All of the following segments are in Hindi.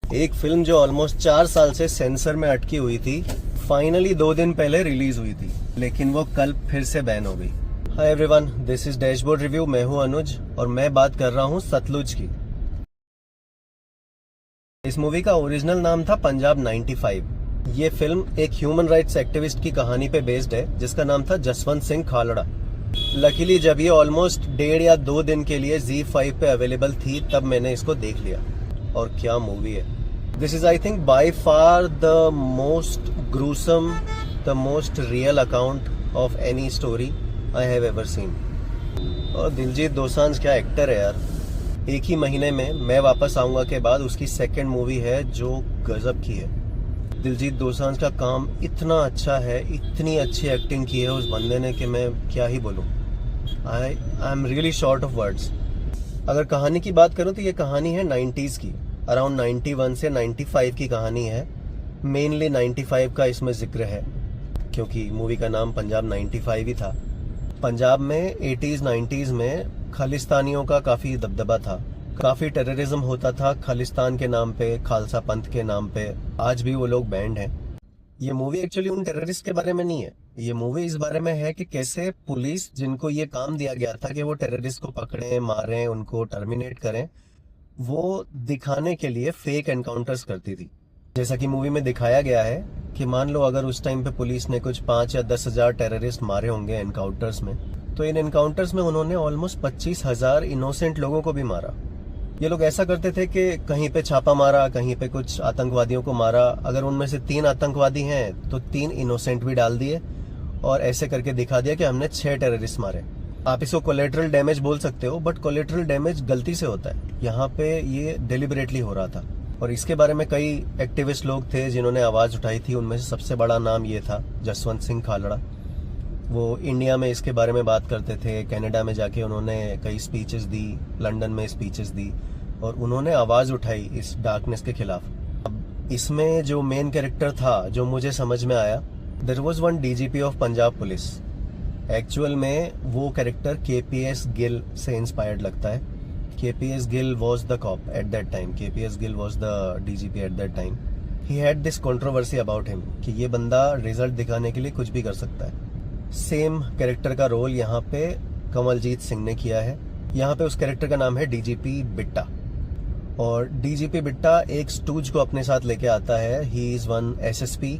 एक फिल्म जो ऑलमोस्ट 4 साल से सेंसर में अटकी हुई थी, फाइनली 2 दिन पहले रिलीज हुई थी, लेकिन वो कल फिर से बैन हो गई। Hi everyone, this is dashboard review. मैं हूं अनुज और मैं बात कर रहा हूं सतलुज की। इस मूवी का ओरिजिनल नाम था पंजाब 95। ये फिल्म एक ह्यूमन राइट्स एक्टिविस्ट की कहानी पे बेस्ड है जिसका नाम था जसवंत सिंह खालड़ा। लकीली जब ये ऑलमोस्ट 1.5 या 2 दिन के लिए ZEE5 पे अवेलेबल थी तब मैंने इसको देख लिया। और क्या मूवी है! This is I think by far the most gruesome, the most real account of any story I have ever seen. और दिलजीत दोसांझ क्या एक्टर है यार। एक ही महीने में मैं वापस आऊंगा के बाद उसकी सेकंड मूवी है जो गजब की है। दिलजीत दोसांझ का काम इतना अच्छा है, इतनी अच्छी एक्टिंग की है उस बंदे ने कि मैं क्या ही बोलूं। I am really short of words. अगर कहानी की बात करूं तो ये कहानी है 90s की, अराउंड 91 से 95 की कहानी है। मेनली 95 का इसमें जिक्र है क्योंकि मूवी का नाम पंजाब 95 ही था। पंजाब में 80s 90s में खालिस्तानियों का काफी दबदबा था, काफी टेररिज्म होता था खालिस्तान के नाम पे, खालसा पंथ के नाम पे। आज भी वो लोग बैंड हैं। ये मूवी एक्चुअली उन टेररिस्ट के बारे में नहीं है, ये मूवी इस बारे में है कि कैसे पुलिस, जिनको ये काम दिया गया था कि वो टेररिस्ट को पकड़ें, मारें, उनको टर्मिनेट करें, वो दिखाने के लिए फेक एनकाउंटर्स करती थी। जैसा कि मूवी में दिखाया गया है कि मान लो अगर उस टाइम पे पुलिस ने कुछ 5 या 10,000 टेररिस्ट मारे होंगे एनकाउंटर्स में, तो इन एनकाउंटर्स में उन्होंने ऑलमोस्ट 25,000 इनोसेंट लोगों को भी मारा। ये लोग ऐसा करते थे कि कहीं पे छापा मारा, कहीं पे कुछ आतंकवादियों को मारा, अगर उनमें से 3 आतंकवादी हैं तो 3 इनोसेंट भी डाल दिए और ऐसे करके दिखा दिया कि हमने 6 टेररिस्ट मारे। आप इसको कोलेटरल डैमेज बोल सकते हो, बट कोलेटरल डैमेज गलती से होता है, यहाँ पे ये डेलिबरेटली हो रहा था। और इसके बारे में कई एक्टिविस्ट लोग थे जिन्होंने आवाज उठाई थी। उनमें से सबसे बड़ा नाम ये था जसवंत सिंह खालड़ा। वो इंडिया में इसके बारे में बात करते थे, कनाडा में जाके उन्होंने कई स्पीचेस दी, लंदन में स्पीचेस दी और उन्होंने आवाज उठाई इस डार्कनेस के खिलाफ। अब इसमें जो मेन कैरेक्टर था जो मुझे समझ में आया, there was one DGP of Punjab police. Actual में वो कैरेक्टर KPS गिल से इंस्पायर्ड लगता है। KPS Gill was the cop at that time, KPS Gill was the DGP at that time. He had this controversy about him कि ये बंदा रिजल्ट दिखाने के लिए कुछ भी कर सकता है। सेम कैरेक्टर का रोल यहाँ पे कमलजीत सिंह ने किया है। यहाँ पे उस कैरेक्टर का नाम है DGP बिट्टा। और DGP बिट्टा एक स्टूज को अपने साथ लेके आता है, ही इज वन SSP।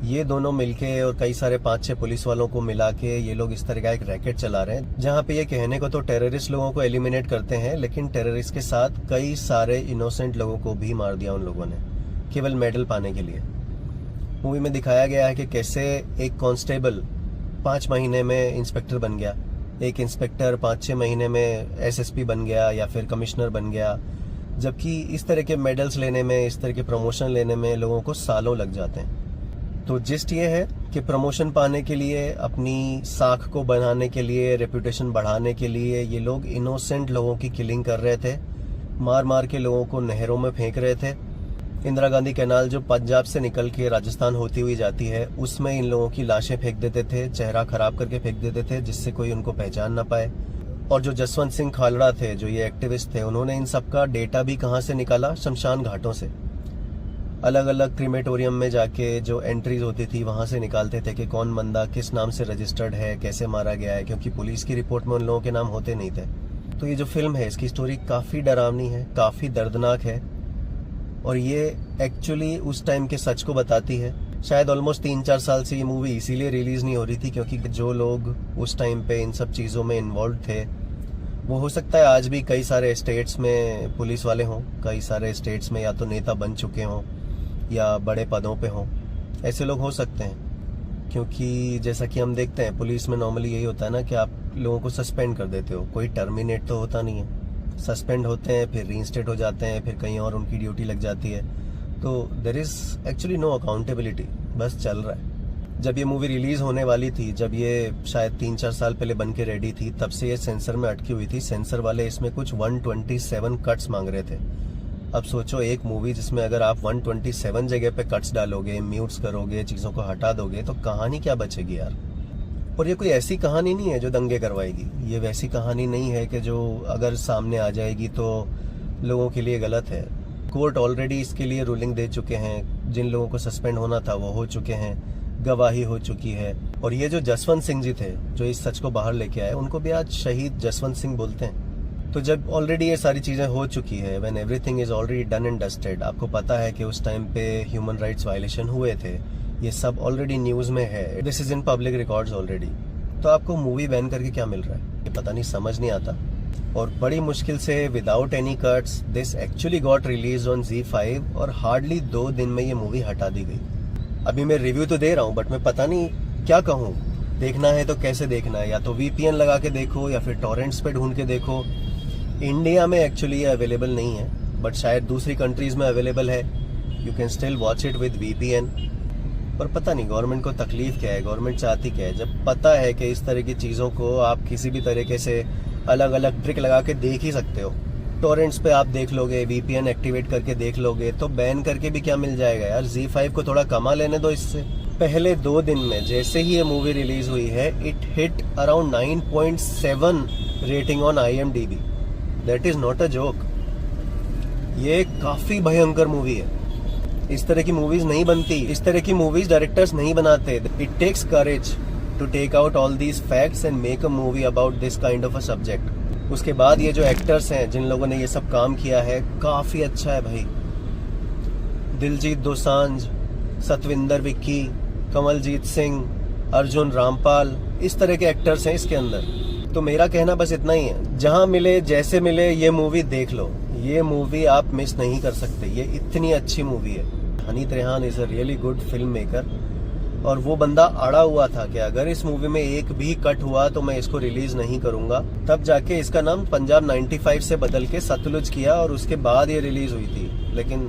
ये दोनों मिलके और कई सारे 5-6 पुलिस वालों को मिला के ये लोग इस तरह का एक रैकेट चला रहे हैं, जहाँ पे ये कहने को तो टेररिस्ट लोगों को एलिमिनेट करते हैं, लेकिन टेररिस्ट के साथ कई सारे इनोसेंट लोगों को भी मार दिया उन लोगों ने, केवल मेडल पाने के लिए। मूवी में दिखाया गया है कि कैसे एक कांस्टेबल 5 महीने में इंस्पेक्टर बन गया, एक इंस्पेक्टर 5-6 महीने में SSP बन गया या फिर कमिश्नर बन गया, जबकि इस तरह के मेडल्स लेने में, इस तरह के प्रमोशन लेने में लोगों को सालों लग जाते हैं। तो जिस्ट ये है कि प्रमोशन पाने के लिए, अपनी साख को बनाने के लिए, रेपुटेशन बढ़ाने के लिए ये लोग इनोसेंट लोगों की किलिंग कर रहे थे, मार मार के लोगों को नहरों में फेंक रहे थे। इंदिरा गांधी कैनाल जो पंजाब से निकल के राजस्थान होती हुई जाती है, उसमें इन लोगों की लाशें फेंक देते थे, चेहरा खराब करके फेंक देते थे जिससे कोई उनको पहचान ना पाए। और जो जसवंत सिंह खालड़ा थे, जो ये एक्टिविस्ट थे, उन्होंने इन सब का डेटा भी कहाँ से निकाला? शमशान घाटों से। अलग अलग क्रीमेटोरियम में जाके जो एंट्रीज होती थी वहां से निकालते थे कि कौन बंदा किस नाम से रजिस्टर्ड है, कैसे मारा गया है, क्योंकि पुलिस की रिपोर्ट में उन लोगों के नाम होते नहीं थे। तो ये जो फिल्म है, इसकी स्टोरी काफी डरावनी है, काफी दर्दनाक है और ये एक्चुअली उस टाइम के सच को बताती है। शायद ऑलमोस्ट 3-4 साल से ये मूवी इसीलिए रिलीज नहीं हो रही थी क्योंकि जो लोग उस टाइम पे इन सब चीजों में इन्वॉल्व थे, वो हो सकता है आज भी कई सारे स्टेट्स में पुलिस वाले हों, कई सारे स्टेट्स में या तो नेता बन चुके हों या बड़े पदों पे हों। ऐसे लोग हो सकते हैं क्योंकि जैसा कि हम देखते हैं पुलिस में नॉर्मली यही होता है ना कि आप लोगों को सस्पेंड कर देते हो, कोई टर्मिनेट तो होता नहीं है। सस्पेंड होते हैं, फिर रीइंस्टेट हो जाते हैं, फिर कहीं और उनकी ड्यूटी लग जाती है। तो there is actually no accountability, बस चल रहा है। जब ये मूवी रिलीज होने वाली थी, जब ये शायद 3-4 साल पहले बन के रेडी थी, तब से ये सेंसर में अटकी हुई थी। सेंसर वाले इसमें कुछ 127 कट्स मांग रहे थे। अब सोचो, एक मूवी जिसमें अगर आप 127 जगह पे कट्स डालोगे, म्यूट्स करोगे, चीजों को हटा दोगे, तो कहानी क्या बचेगी यार। और ये कोई ऐसी कहानी नहीं है जो दंगे करवाएगी, ये वैसी कहानी नहीं है कि जो अगर सामने आ जाएगी तो लोगों के लिए गलत है। कोर्ट ऑलरेडी इसके लिए रूलिंग दे चुके हैं, जिन लोगों को सस्पेंड होना था वो हो चुके हैं, गवाही हो चुकी है। और ये जो जसवंत सिंह जी थे जो इस सच को बाहर लेके आए, उनको भी आज शहीद जसवंत सिंह बोलते हैं। तो जब ऑलरेडी ये सारी चीजें हो चुकी है, when everything is already done and dusted, आपको पता है कि उस टाइम पे ह्यूमन राइट्स वायलेशन हुए थे, ये सब ऑलरेडी न्यूज में है, this is in public records already, तो आपको मूवी बैन करके क्या मिल रहा है, ये पता नहीं, समझ नहीं आता। और बड़ी मुश्किल से without any cuts this actually got release on ZEE5 और हार्डली 2 दिन में ये मूवी हटा दी गई। अभी मैं रिव्यू तो दे रहा हूँ, बट मैं पता नहीं क्या कहूँ। देखना है तो कैसे देखना है, या तो VPN लगा के देखो या फिर टॉरेंट्स पे ढूंढ के देखो। इंडिया में एक्चुअली ये अवेलेबल नहीं है, बट शायद दूसरी कंट्रीज में अवेलेबल है। You can still watch it with VPN। पर पता नहीं गवर्नमेंट को तकलीफ क्या है, गवर्नमेंट चाहती क्या है, जब पता है कि इस तरह की चीज़ों को आप किसी भी तरीके से अलग अलग ट्रिक लगा के देख ही सकते हो। टॉरेंट्स पे आप देख लोगे, VPN एक्टिवेट करके देख लोगे, तो बैन करके भी क्या मिल जाएगा यार। ZEE5 को थोड़ा कमा लेने दो इससे। पहले 2 दिन में जैसे ही ये मूवी रिलीज हुई है, it hit around 9.7 rating on IMDb। That is not a joke. ये काफी भयंकर मूवी है। इस तरह की मूवीज नहीं बनती, इस तरह की मूवीज डायरेक्टर्स नहीं बनाते। It takes courage to take out all these facts and make a movie about this kind of a subject। उसके बाद ये जो एक्टर्स हैं जिन लोगों ने ये सब काम किया है, काफी अच्छा है भाई। दिलजीत दोसांझ, सतविंदर विक्की, कमलजीत सिंह, अर्जुन रामपाल, इस तरह के एक्टर्स हैं इसके अंदर। तो मेरा कहना बस इतना ही है, जहां मिले जैसे मिले ये मूवी देख लो। ये मूवी आप मिस नहीं कर सकते, ये इतनी अच्छी मूवी है। Haneet Rehan is a really good film maker. और वो बंदा अड़ा हुआ था कि अगर इस मूवी में एक भी कट हुआ तो मैं इसको रिलीज नहीं करूंगा। तब जाके इसका नाम पंजाब 95 से बदल के सतलुज किया और उसके बाद ये रिलीज हुई थी। लेकिन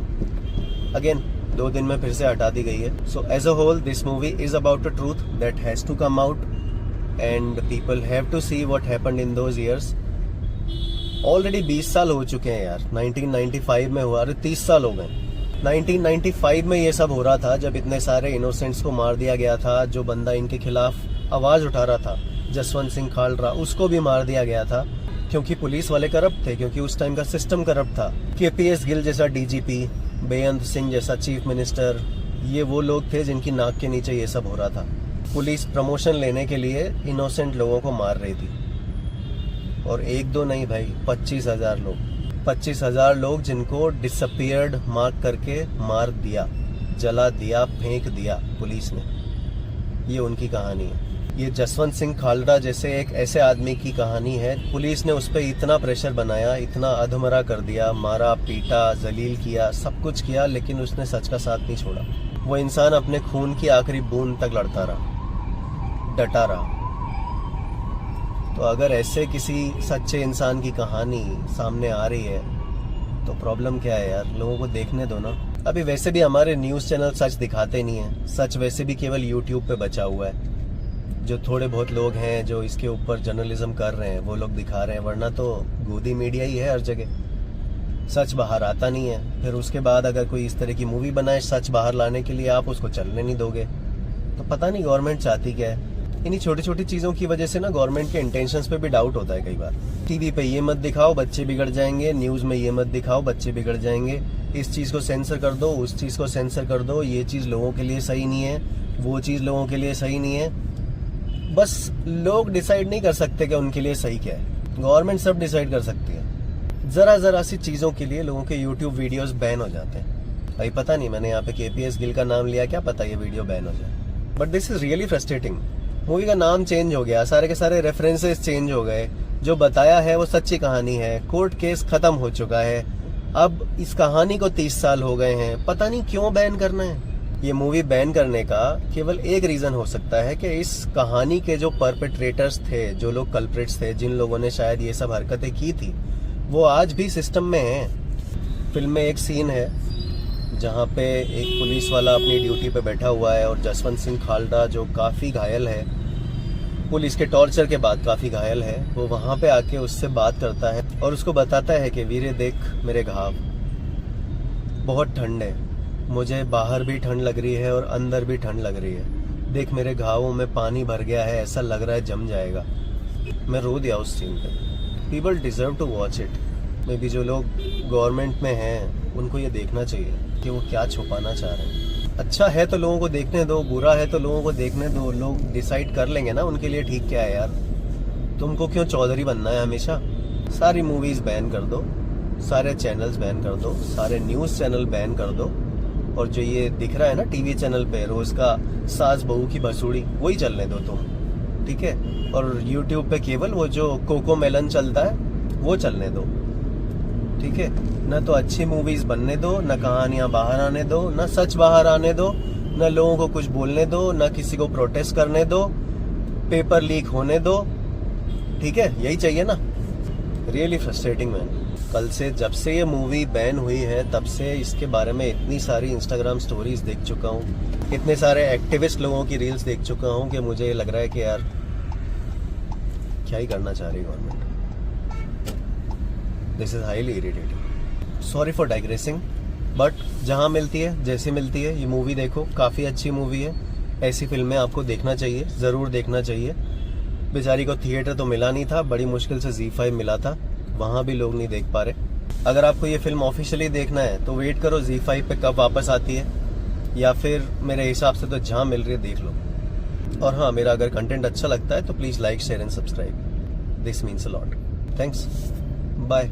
अगेन 2 दिन में फिर से हटा दी गई है। So as a whole this movie is about a truth that has to come out and people have to see what happened in those years. Already 20 साल हो चुके हैं यार। 1995 में हुआ, अरे 30 साल हो गए। 1995 में ये सब हो रहा था, जब इतने सारे इनोसेंट्स को मार दिया गया था। जो बंदा इनके खिलाफ आवाज उठा रहा था, जसवंत सिंह खालड़ा, उसको भी मार दिया गया था क्योंकि पुलिस वाले करप्ट थे, क्योंकि उस टाइम का सिस्टम करप्ट था। KPS गिल जैसा DGP, बेअंत सिंह जैसा चीफ मिनिस्टर, ये वो लोग थे जिनकी नाक के नीचे ये सब हो रहा था। पुलिस प्रमोशन लेने के लिए इनोसेंट लोगों को मार रही थी। और 1-2 नहीं भाई, 25,000 लोग, 25,000 लोग जिनको डिसअपियर्ड मार्क करके मार दिया, जला दिया, फेंक दिया पुलिस ने। ये उनकी कहानी है। ये जसवंत सिंह खालड़ा जैसे एक ऐसे आदमी की कहानी है। पुलिस ने उस पर इतना प्रेशर बनाया, इतना अधमरा कर दिया, मारा पीटा, जलील किया, सब कुछ किया, लेकिन उसने सच का साथ नहीं छोड़ा। वो इंसान अपने खून की आखिरी बूंद तक लड़ता रहा, डटा रहा। तो अगर ऐसे किसी सच्चे इंसान की कहानी सामने आ रही है तो प्रॉब्लम क्या है यार, लोगों को देखने दो ना। अभी वैसे भी हमारे न्यूज़ चैनल सच दिखाते नहीं है, सच वैसे भी केवल YouTube पे बचा हुआ है। जो थोड़े बहुत लोग हैं जो इसके ऊपर जर्नलिज्म कर रहे हैं वो लोग दिखा रहे हैं, वरना तो गोदी मीडिया ही है हर जगह। सच बाहर आता नहीं है। फिर उसके बाद अगर कोई इस तरह की मूवी बनाए सच बाहर लाने के लिए, आप उसको चलने नहीं दोगे। तो पता नहीं गवर्नमेंट चाहती क्या है। इन्हीं छोटी छोटी चीज़ों की वजह से ना गवर्नमेंट के इंटेंशंस पे भी डाउट होता है कई बार। टीवी पे ये मत दिखाओ, बच्चे बिगड़ जाएंगे। न्यूज़ में ये मत दिखाओ, बच्चे बिगड़ जाएंगे। इस चीज़ को सेंसर कर दो, उस चीज़ को सेंसर कर दो। ये चीज़ लोगों के लिए सही नहीं है, वो चीज़ लोगों के लिए सही नहीं है। बस लोग डिसाइड नहीं कर सकते कि उनके लिए सही क्या है। गवर्नमेंट सब डिसाइड कर सकती है। जरा सी चीज़ों के लिए लोगों के यूट्यूब वीडियोस बैन हो जाते हैं। भाई पता नहीं, मैंने यहाँ पे KPS गिल का नाम लिया, क्या पता ये वीडियो बैन हो जाए। But this is really frustrating. Movie का नाम चेंज हो गया, सारे के सारे रेफरेंसेस चेंज हो गए। जो बताया है वो सच्ची कहानी है। कोर्ट केस खत्म हो चुका है। अब इस कहानी को 30 साल हो गए हैं। पता नहीं क्यों बैन करना है। ये मूवी बैन करने का केवल एक रीजन हो सकता है कि इस कहानी के जो परपेट्रेटर्स थे, जो लोग कल्प्रिट्स थे, जिन लोगों ने शायद ये सब हरकतें की थी, वो आज भी सिस्टम में हैं। फिल्म में एक सीन है जहाँ पे एक पुलिस वाला अपनी ड्यूटी पे बैठा हुआ है और जसवंत सिंह खालड़ा जो काफ़ी घायल है, पुलिस के टॉर्चर के बाद काफ़ी घायल है, वो वहाँ पे आके उससे बात करता है और उसको बताता है कि वीरे देख मेरे घाव, बहुत ठंड है, मुझे बाहर भी ठंड लग रही है और अंदर भी ठंड लग रही है। देख मेरे घावों में पानी भर गया है, ऐसा लग रहा है जम जाएगा। मैं रो दिया उस सीन पे। People deserve to watch it. Maybe जो लोग गवर्नमेंट में हैं उनको ये देखना चाहिए कि वो क्या छुपाना चाह रहे हैं। अच्छा है तो लोगों को देखने दो, बुरा है तो लोगों को देखने दो, लोग डिसाइड कर लेंगे ना उनके लिए ठीक क्या है यार। तुमको क्यों चौधरी बनना है हमेशा। सारी मूवीज बैन कर दो, सारे चैनल्स बैन कर दो, सारे न्यूज़ चैनल बैन कर दो, और जो ये दिख रहा है ना टीवी चैनल पे रोज का सास बहू की बसूड़ी, वही चलने दो तुम, ठीक है। और यूट्यूब पे केवल वो जो कोको मेलन चलता है वो चलने दो, ठीक है। ना तो अच्छी मूवीज बनने दो, ना कहानियां बाहर आने दो, ना सच बाहर आने दो, ना लोगों को कुछ बोलने दो, ना किसी को प्रोटेस्ट करने दो, पेपर लीक होने दो, ठीक है। यही चाहिए ना। Really frustrating man. कल से जब से ये मूवी बैन हुई है तब से इसके बारे में इतनी सारी इंस्टाग्राम स्टोरीज देख चुका हूँ, इतने सारे एक्टिविस्ट लोगों की रील्स देख चुका हूँ कि मुझे लग रहा है कि यार क्या ही करना चाह रही government. This is highly irritating. Sorry for digressing, but जहाँ मिलती है जैसी मिलती है ये मूवी देखो, काफ़ी अच्छी मूवी है। ऐसी फिल्में आपको देखना चाहिए, ज़रूर देखना चाहिए। बेचारी को थिएटर तो मिला नहीं था, बड़ी मुश्किल से ZEE5 मिला था, वहाँ भी लोग नहीं देख पा रहे। अगर आपको ये फिल्म ऑफिशियली देखना है तो वेट करो ZEE5 पे कब वापस आती है, या फिर मेरे हिसाब से तो जहाँ मिल रही है देख लो। और हाँ, मेरा अगर कंटेंट अच्छा लगता है तो please like, share and subscribe. This means a lot. Thanks, bye.